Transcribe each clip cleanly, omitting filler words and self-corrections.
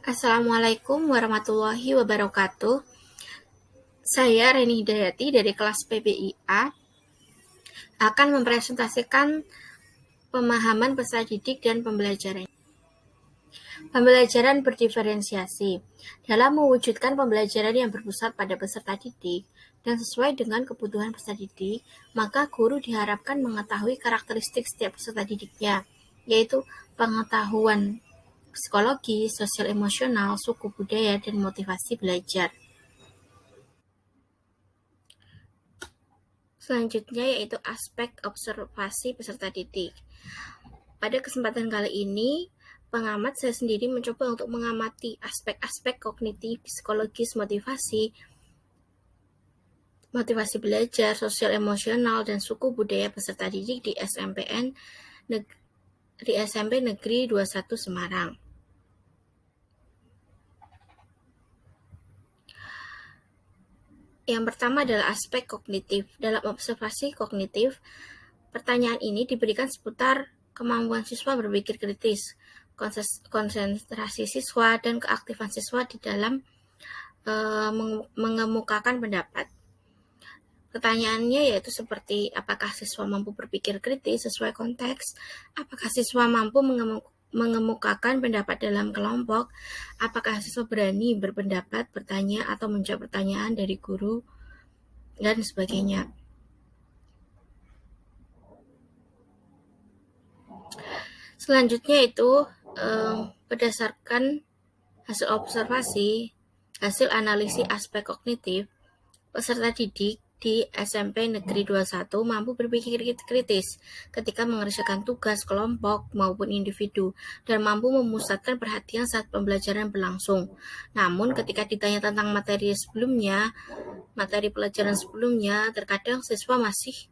Assalamualaikum warahmatullahi wabarakatuh. Saya Reni Hidayati dari kelas PBIA akan mempresentasikan pemahaman peserta didik dan pembelajaran. Pembelajaran berdiferensiasi. Dalam mewujudkan pembelajaran yang berpusat pada peserta didik dan sesuai dengan kebutuhan peserta didik, maka guru diharapkan mengetahui karakteristik setiap peserta didiknya, yaitu pengetahuan psikologi, sosial emosional, suku budaya, dan motivasi belajar. Selanjutnya yaitu aspek observasi peserta didik. Pada kesempatan kali ini, pengamat saya sendiri mencoba untuk mengamati aspek-aspek kognitif, psikologis, motivasi belajar, sosial emosional, dan suku budaya peserta didik di SMP Negeri 21 Semarang. Yang pertama adalah aspek kognitif. Dalam observasi kognitif, pertanyaan ini diberikan seputar kemampuan siswa berpikir kritis, konsentrasi siswa, dan keaktifan siswa di dalam mengemukakan pendapat. Pertanyaannya yaitu seperti apakah siswa mampu berpikir kritis sesuai konteks, apakah siswa mampu mengemukakan pendapat dalam kelompok, apakah siswa berani berpendapat, bertanya, atau menjawab pertanyaan dari guru, dan sebagainya. Selanjutnya itu berdasarkan hasil observasi, hasil analisis aspek kognitif, peserta didik di SMP Negeri 21 mampu berpikir kritis ketika mengerjakan tugas kelompok maupun individu dan mampu memusatkan perhatian saat pembelajaran berlangsung. Namun ketika ditanya tentang materi pelajaran sebelumnya, terkadang siswa masih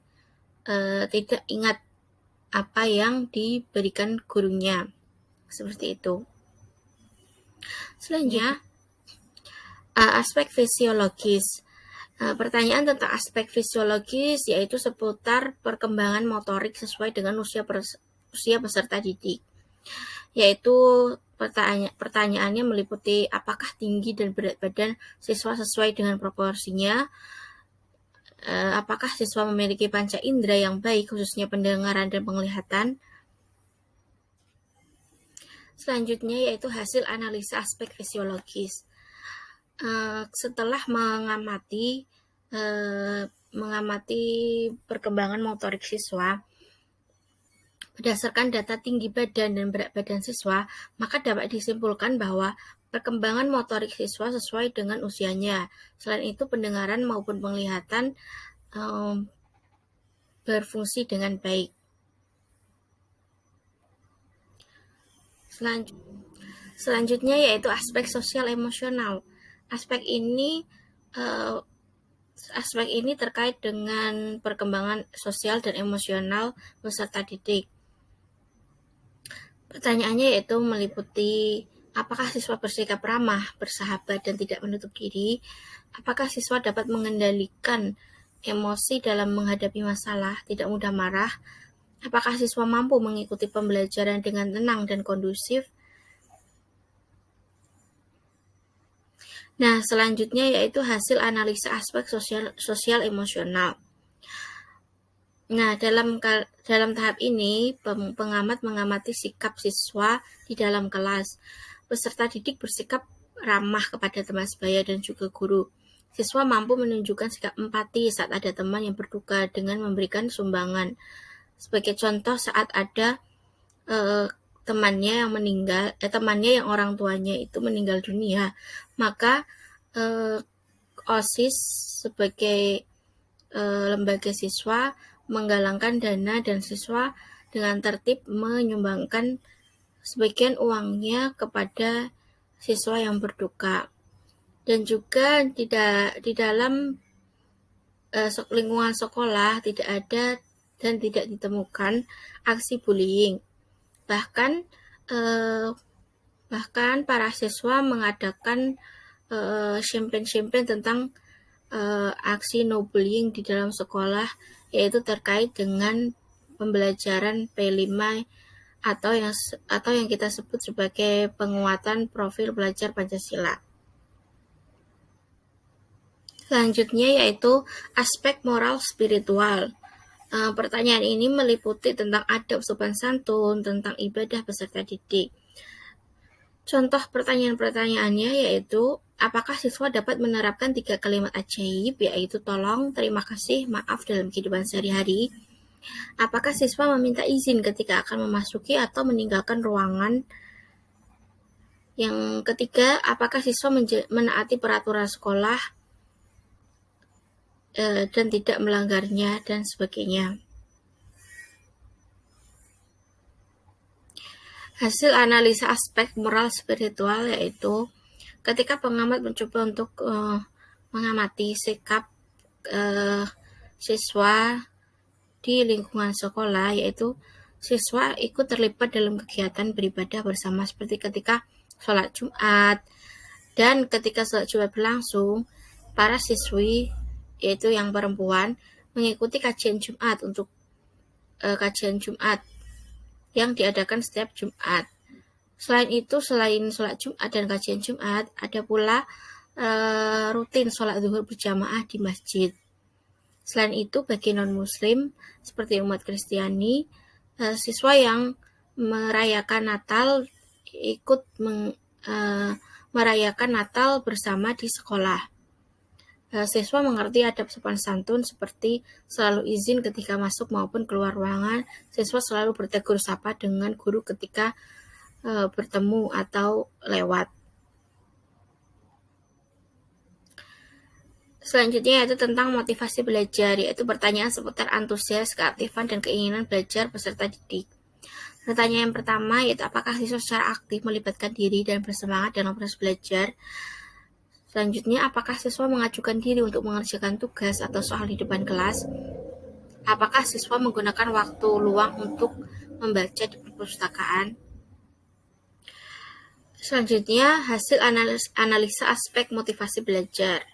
tidak ingat apa yang diberikan gurunya. Seperti itu. Selanjutnya, aspek fisiologis. Pertanyaan tentang aspek fisiologis yaitu seputar perkembangan motorik sesuai dengan usia peserta didik. Yaitu pertanyaannya meliputi apakah tinggi dan berat badan siswa sesuai dengan proporsinya, apakah siswa memiliki panca indera yang baik khususnya pendengaran dan penglihatan. Selanjutnya yaitu hasil analisa aspek fisiologis. Setelah mengamati perkembangan motorik siswa berdasarkan data tinggi badan dan berat badan siswa, maka dapat disimpulkan bahwa perkembangan motorik siswa sesuai dengan usianya. Selain itu, pendengaran maupun penglihatan berfungsi dengan baik. Selanjutnya yaitu aspek sosial emosional. Aspek ini terkait dengan perkembangan sosial dan emosional peserta didik. Pertanyaannya yaitu meliputi apakah siswa bersikap ramah, bersahabat, dan tidak menutup diri? Apakah siswa dapat mengendalikan emosi dalam menghadapi masalah, tidak mudah marah? Apakah siswa mampu mengikuti pembelajaran dengan tenang dan kondusif? Nah, selanjutnya yaitu hasil analisa aspek sosial emosional. Nah, dalam tahap ini, pengamat mengamati sikap siswa di dalam kelas. Peserta didik bersikap ramah kepada teman sebaya dan juga guru. Siswa mampu menunjukkan sikap empati saat ada teman yang berduka dengan memberikan sumbangan. Sebagai contoh, saat ada temannya yang orang tuanya itu meninggal dunia, maka OSIS sebagai lembaga siswa menggalangkan dana dan siswa dengan tertib menyumbangkan sebagian uangnya kepada siswa yang berduka. Dan juga di dalam lingkungan sekolah tidak ada dan tidak ditemukan aksi bullying. Bahkan para siswa mengadakan campaign tentang aksi no bullying di dalam sekolah, yaitu terkait dengan pembelajaran P5 atau yang kita sebut sebagai penguatan profil belajar Pancasila. Selanjutnya yaitu aspek moral spiritual. Pertanyaan ini meliputi tentang adab sopan santun, tentang ibadah peserta didik. Contoh pertanyaan-pertanyaannya yaitu, apakah siswa dapat menerapkan 3 kalimat ajaib, yaitu tolong, terima kasih, maaf dalam kehidupan sehari-hari? Apakah siswa meminta izin ketika akan memasuki atau meninggalkan ruangan? Yang ketiga, apakah siswa menaati peraturan sekolah dan tidak melanggarnya, dan sebagainya. Hasil analisa aspek moral spiritual yaitu ketika pengamat mencoba untuk mengamati sikap siswa di lingkungan sekolah, yaitu siswa ikut terlibat dalam kegiatan beribadah bersama seperti ketika sholat Jumat, dan ketika sholat Jumat berlangsung, para siswi yaitu yang perempuan mengikuti kajian Jumat untuk kajian Jumat yang diadakan setiap Jumat. Selain itu, selain sholat Jumat dan kajian Jumat, ada pula rutin sholat zuhur berjamaah di masjid. Selain itu, bagi non-muslim seperti umat Kristiani, siswa yang merayakan Natal ikut merayakan Natal bersama di sekolah. Siswa mengerti adab sopan santun seperti selalu izin ketika masuk maupun keluar ruangan. Siswa selalu bertegur sapa dengan guru ketika bertemu atau lewat. Selanjutnya yaitu tentang motivasi belajar, yaitu pertanyaan seputar antusias, keaktifan, dan keinginan belajar peserta didik. Pertanyaan yang pertama yaitu apakah siswa secara aktif melibatkan diri dan bersemangat dalam proses belajar. Selanjutnya, apakah siswa mengajukan diri untuk mengerjakan tugas atau soal di depan kelas? Apakah siswa menggunakan waktu luang untuk membaca di perpustakaan? Selanjutnya, hasil analisa aspek motivasi belajar.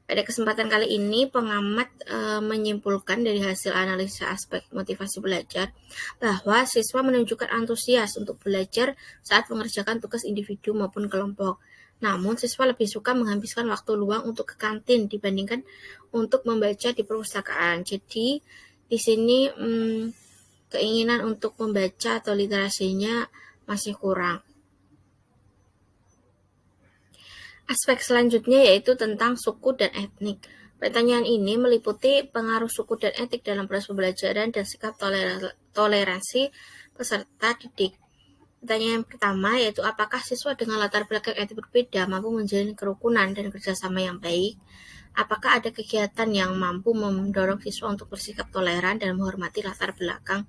Pada kesempatan kali ini, pengamat menyimpulkan dari hasil analisa aspek motivasi belajar bahwa siswa menunjukkan antusias untuk belajar saat mengerjakan tugas individu maupun kelompok. Namun, siswa lebih suka menghabiskan waktu luang untuk ke kantin dibandingkan untuk membaca di perpustakaan. Jadi, di sini keinginan untuk membaca atau literasinya masih kurang. Aspek selanjutnya yaitu tentang suku dan etnik. Pertanyaan ini meliputi pengaruh suku dan etnik dalam proses pembelajaran dan sikap toleransi peserta didik. Pertanyaan yang pertama yaitu apakah siswa dengan latar belakang etnik berbeda mampu menjalin kerukunan dan kerjasama yang baik? Apakah ada kegiatan yang mampu mendorong siswa untuk bersikap toleran dan menghormati latar belakang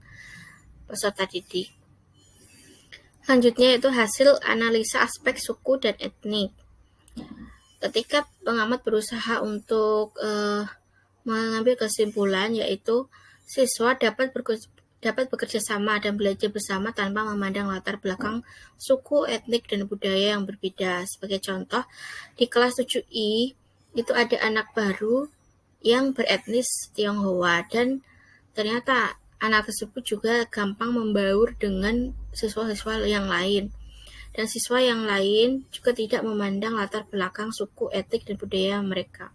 peserta didik? Selanjutnya yaitu hasil analisa aspek suku dan etnik. Ketika pengamat berusaha untuk mengambil kesimpulan yaitu siswa dapat bekerja sama dan belajar bersama tanpa memandang latar belakang suku, etnik, dan budaya yang berbeda. Sebagai contoh, di kelas 7I itu ada anak baru yang beretnis Tionghoa dan ternyata anak tersebut juga gampang membaur dengan siswa-siswa yang lain. Dan siswa yang lain juga tidak memandang latar belakang suku, etnik, dan budaya mereka.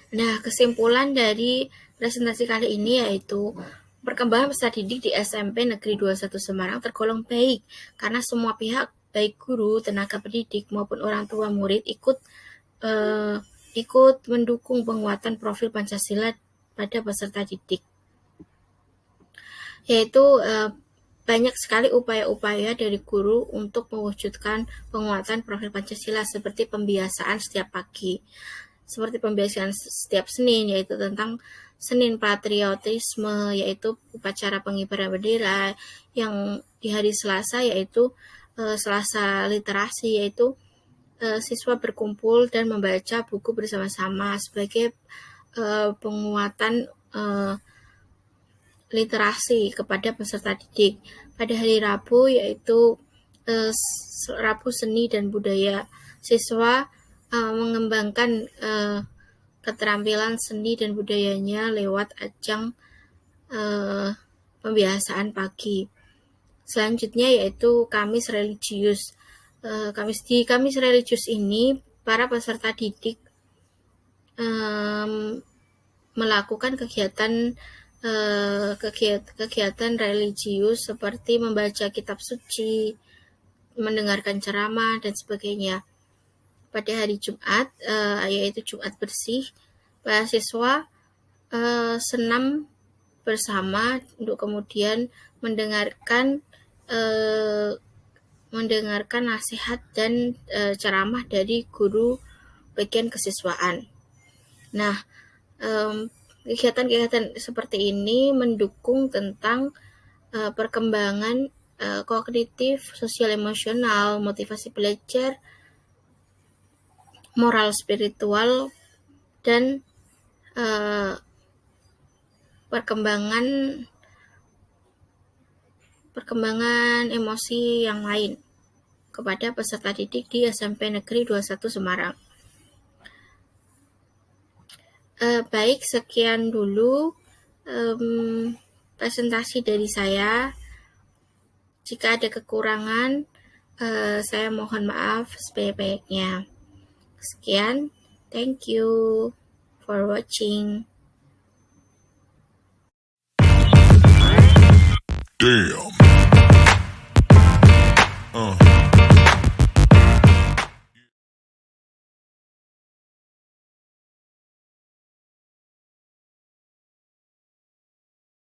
Nah, kesimpulan dari presentasi kali ini yaitu perkembangan peserta didik di SMP Negeri 21 Semarang tergolong baik karena semua pihak, baik guru, tenaga pendidik, maupun orang tua murid ikut mendukung penguatan profil Pancasila pada peserta didik. Yaitu banyak sekali upaya-upaya dari guru untuk mewujudkan penguatan profil Pancasila seperti pembiasaan setiap pagi, seperti pembiasaan setiap Senin, yaitu tentang Senin Patriotisme, yaitu upacara pengibaran bendera, yang di hari Selasa yaitu Selasa Literasi, yaitu siswa berkumpul dan membaca buku bersama-sama sebagai penguatan literasi kepada peserta didik. Pada hari Rabu yaitu Rabu Seni dan Budaya, siswa mengembangkan keterampilan seni dan budayanya lewat ajang pembiasaan pagi. Selanjutnya yaitu Kamis religius. Di Kamis religius ini para peserta didik melakukan kegiatan religius seperti membaca kitab suci, mendengarkan ceramah dan sebagainya. Pada hari Jumat, yaitu Jumat bersih, para siswa senam bersama untuk kemudian mendengarkan nasihat dan ceramah dari guru bagian kesiswaan. Nah, kegiatan-kegiatan seperti ini mendukung tentang perkembangan kognitif, sosial emosional, motivasi belajar, moral spiritual, dan perkembangan emosi yang lain kepada peserta didik di SMP Negeri 21 Semarang. Baik, sekian dulu presentasi dari saya. Jika ada kekurangan, saya mohon maaf sebanyak-banyaknya. Sekian, thank you for watching. Damn.